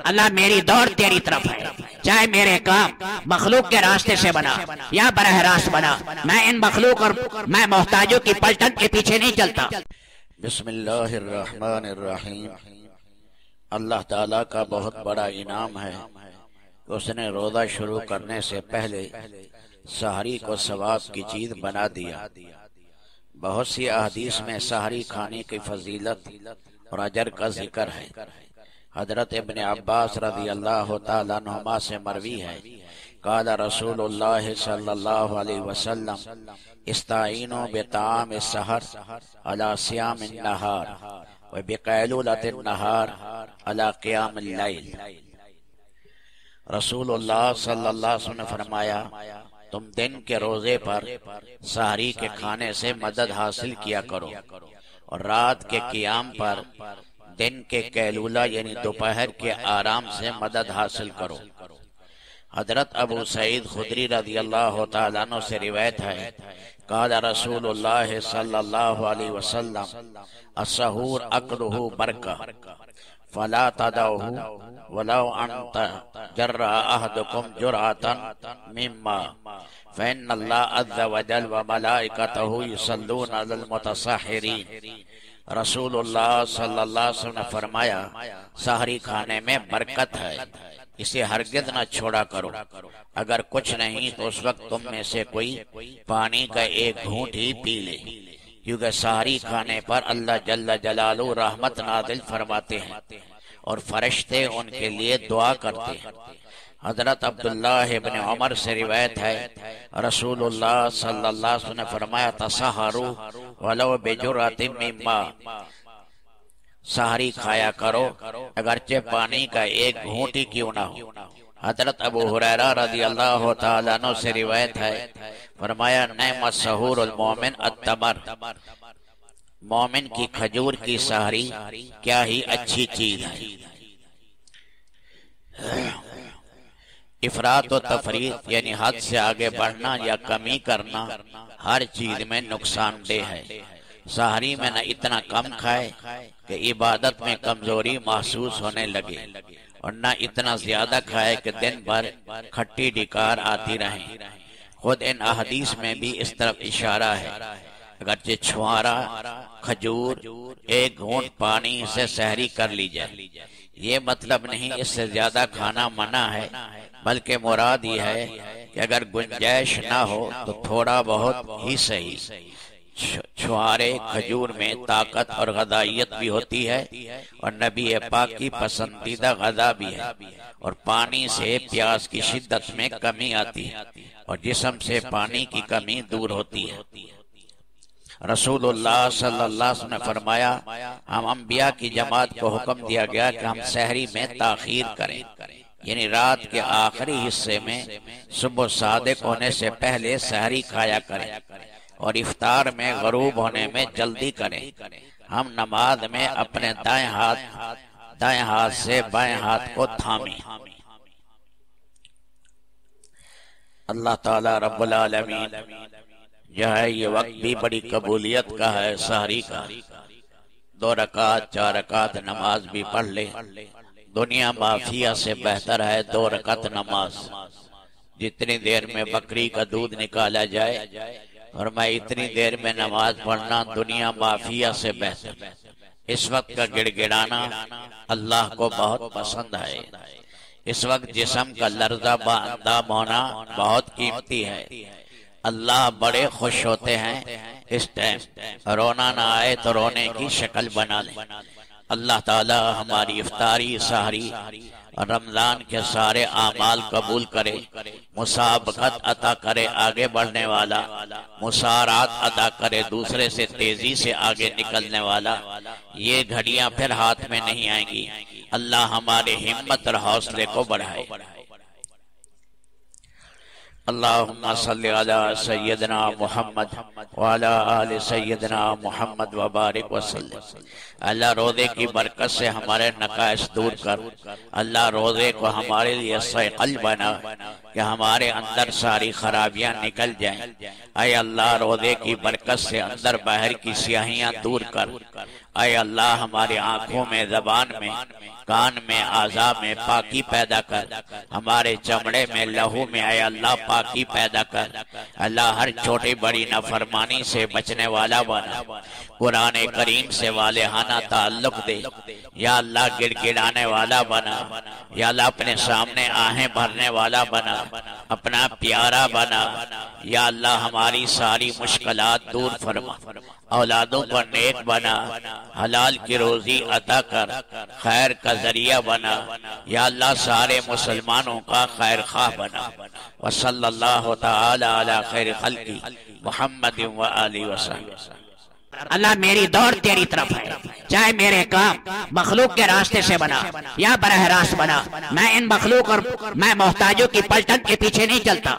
اللہ میری دوڑ تیری طرف ہے، چاہے میرے کام مخلوق کے راستے سے بنا یا براہ راست بنا، میں ان مخلوق اور میں محتاجوں کی پلٹن کے پیچھے نہیں چلتا۔ بسم اللہ الرحمن الرحیم۔ اللہ تعالیٰ کا بہت بڑا انعام ہے کہ اس نے روزہ شروع کرنے سے پہلے سحری کو ثواب کی چیز بنا دیا۔ بہت سی احادیث میں سحری کھانے کی فضیلت اور اجر کا ذکر ہے۔ حضرت ابن عباس رضی اللہ تعالیٰ عنہما سے مروی ہے، قال رسول اللہ صلی اللہ علیہ وسلم استعینوا بطعام السحر علی صیام النہار وبقیلولۃ النہار علی قیام اللیل۔ رسول اللہ صلی اللہ علیہ وسلم نے فرمایا، تم دن کے روزے پر سحری کے کھانے سے مدد حاصل کیا کرو اور رات کے قیام پر دن کے قیلولہ یعنی دوپہر کے آرام سے مدد حاصل کرو۔ حضرت ابو سعید خدری رضی اللہ تعالیٰ عنہ سے روایت ہے، قال رسول اللہ صلی اللہ علیہ وسلم السحور اکلہ برکہ فلا تدعوہ ولو ان تجرع احدکم جرعة من ماء فإن اللہ عز وجل وملائکتہ یصلون علی المتسحرین۔ رسول اللہ صلی اللہ علیہ وسلم نے فرمایا، سحری کھانے میں برکت ہے، اسے ہرگز نہ چھوڑا کرو، اگر کچھ نہیں تو اس وقت تم میں سے کوئی پانی کا ایک گھونٹ ہی پی لے، کیونکہ سحری کھانے پر اللہ جل جلالہ رحمت نازل فرماتے ہیں اور فرشتے ان کے لیے دعا کرتے ہیں۔ حضرت عبداللہ ابن عمر سے روایت ہے، رسول اللہ صلی اللہ علیہ وسلم نے فرمایا، تسحروا ولو بجرعۃ من ماء، سحری کھایا کرو اگرچہ پانی کا ایک گھونٹ ہی کیوں نہ ہو۔ حضرت ابو ہریرہ رضی اللہ تعالیٰ عنہ سے روایت ہے، فرمایا، نعم سحور المومن التمر، مومن کی کھجور کی سحری کیا ہی اچھی چیز ہے۔ افراط و تفریط یعنی حد سے آگے بڑھنا یا کمی کرنا ہر چیز میں نقصان دہ ہے۔ سحری میں نہ اتنا کم کھائے کہ عبادت میں کمزوری محسوس ہونے لگے اور نہ اتنا زیادہ کھائے کہ دن بھر کھٹی ڈکار آتی رہیں۔ خود ان احادیث میں بھی اس طرف اشارہ ہے، اگرچہ چھوارا کھجور ایک گھونٹ پانی سے سحری کر لی جائے، یہ مطلب نہیں اس سے زیادہ کھانا منع ہے، بلکہ مراد یہ ہے کہ اگر گنجائش نہ ہو تو تھوڑا بہت ہی صحیح۔ چھوارے کھجور میں طاقت اور غذائیت بھی ہوتی ہے اور نبی پاک کی پسندیدہ غذا بھی ہے، اور پانی سے پیاس کی شدت میں کمی آتی ہے اور جسم سے پانی کی کمی دور ہوتی ہے۔ رسول اللہ صلی اللہ علیہ وسلم نے فرمایا، ہم انبیاء کی جماعت کو حکم دیا گیا کہ ہم سحری میں تاخیر کریں، یعنی رات کے آخری حصے میں صبح صادق ہونے سے پہلے سحری کھایا کریں اور افطار میں غروب ہونے میں جلدی کریں۔ ہم نماز میں اپنے دائیں ہاتھ سے بائیں ہاتھ کو تھامیں۔ اللہ تعالی رب العالمین جو ہے یہ وقت بھی بڑی قبولیت کا ہے سحری کا۔ 2 رکعت 4 رکعت نماز بھی پڑھ لے، دنیا مافیا سے بہتر ہے 2 رکعت نماز۔ جتنی دیر میں بکری کا دودھ نکالا جائے اور میں اتنی دیر میں نماز پڑھنا دنیا مافیا سے بہتر۔ اس وقت کا گڑ گڑانا اللہ کو بہت پسند ہے۔ اس وقت جسم کا لرزہ باندام ہونا بہت قیمتی ہے۔ اللہ بڑے خوش ہوتے ہیں اس ٹائم، رونا نہ آئے تو رونے کی شکل بنا لیں۔ اللہ تعالی ہماری افطاری سحری اور رمضان کے سارے اعمال قبول کرے، مسابقت عطا کرے آگے بڑھنے والا، مسارعت عطا کرے دوسرے سے تیزی سے آگے نکلنے والا۔ یہ گھڑیاں پھر ہاتھ میں نہیں آئیں گی۔ اللہ ہمارے ہمت اور حوصلے کو بڑھائے۔ اللہم صلی علی سیدنا محمد وعلی آل سیدنا محمد وبارک وسلم۔ اللہ روزے کی برکت سے ہمارے نقائص دور کر، اللہ روزے کو ہمارے لیے سیقل بنا کہ ہمارے اندر ساری خرابیاں نکل جائیں۔ اے اللہ روزے کی برکت سے اندر باہر کی سیاہیاں دور کر، اے اللہ ہماری آنکھوں میں، زبان میں، کان میں، اعضاء میں پاکی پیدا کر، ہمارے چمڑے میں، لہو میں اے اللہ پاکی پیدا کر۔ اللہ ہر چھوٹی بڑی نافرمانی سے بچنے والا بنا، قرآن کریم سے والہانہ تعلق دے، یا اللہ گڑ گڑانے والا بنا، یا اللہ اپنے سامنے آہیں بھرنے والا بنا، اپنا پیارا بنا، یا اللہ ہماری ساری مشکلات دور فرما، اولادوں پر نیک بنا، حلال کی روزی عطا کر، خیر کا ذریعہ بنا، یا اللہ سارے مسلمانوں کا خیر خواہ بنا۔ وصلی اللہ تعالی علی خیر خلقی محمد و آلہ وسلم۔ اللہ میری دوڑ تیری طرف ہے، چاہے میرے کام مخلوق کے راستے سے بنا یا براہ راست بنا، میں ان مخلوق اور میں محتاجوں کی پلٹن کے پیچھے نہیں چلتا۔